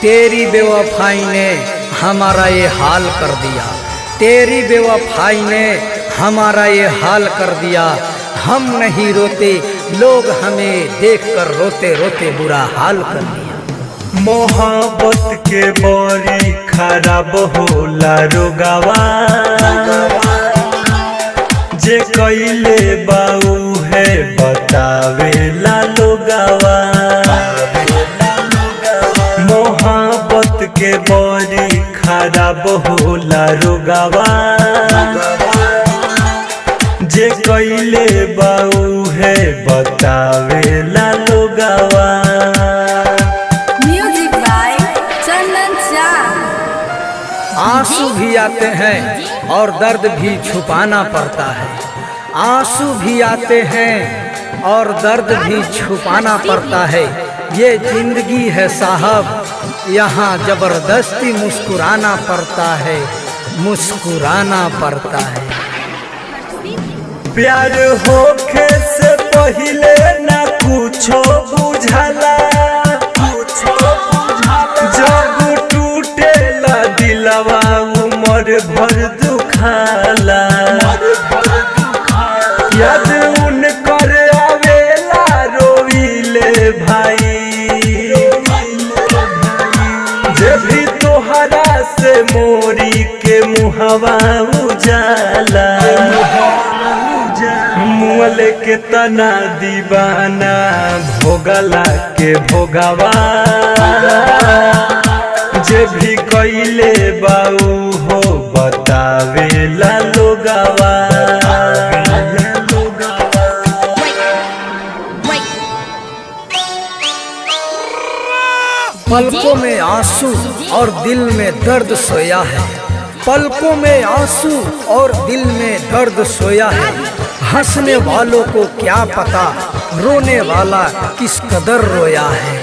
तेरी बेवफाई ने हमारा ये हाल कर दिया, तेरी बेवफाई ने हमारा ये हाल कर दिया। हम नहीं रोते, लोग हमें देखकर रोते रोते बुरा हाल कर दिया। मोहब्बत के बड़ी खराब होला रोगवा, जे कइले बाऊ है बतावेला लोगवा। मोहब्बत के बड़ी खराब होला रोगवा, जे कइले बाऊ है बतावेला लोगवा। म्यूजिक बाय चंदन शाह। आंसू भी आते हैं और दर्द भी छुपाना पड़ता है, आंसू भी आते हैं और दर्द भी छुपाना पड़ता है। ये जिंदगी है साहब, यहाँ जबरदस्ती मुस्कुराना पड़ता है, मुस्कुराना पड़ता है। प्यार होखे से पहिले ना कुछो बुझाला, जब टूटेला दिलवा उमर भर दुखाला। याद उनकर आवेला रोइले भाई, जे भी तोहरा से मोरी के मुहवा उजाला। मुअल के तना दीवाना भोगला के भोगवा, जे भी कइले बाऊ हो बतावेला लोगवा। पलकों में आंसू और दिल में दर्द सोया है, पलकों में आंसू और दिल में दर्द सोया है। हंसने वालों को क्या पता रोने वाला किस कदर रोया है,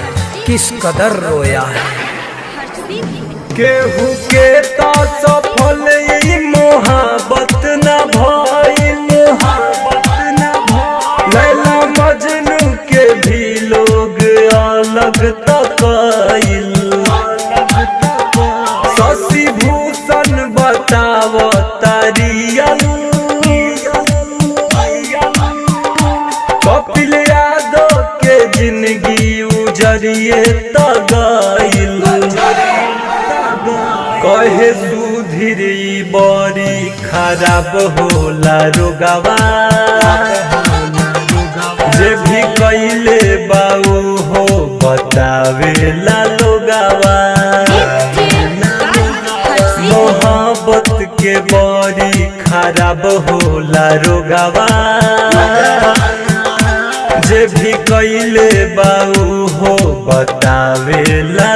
किस कदर रोया है। केहू के तो सफल ई मोहब्बत न भइल, लैला मजनू के भी लोग अलग तकइल। शशि भूषण बताव तारियल, कपिल यादव के जिंदगी उजरिए त गइल। कहे सुधीर बड़ी खराब होला रोगवा, जे भी कइले बाऊ हो बतावेला लोगवा। मोहब्बत के बड़ी खराब होला रोगवा, जे भी कइले बाऊ हो बतावेला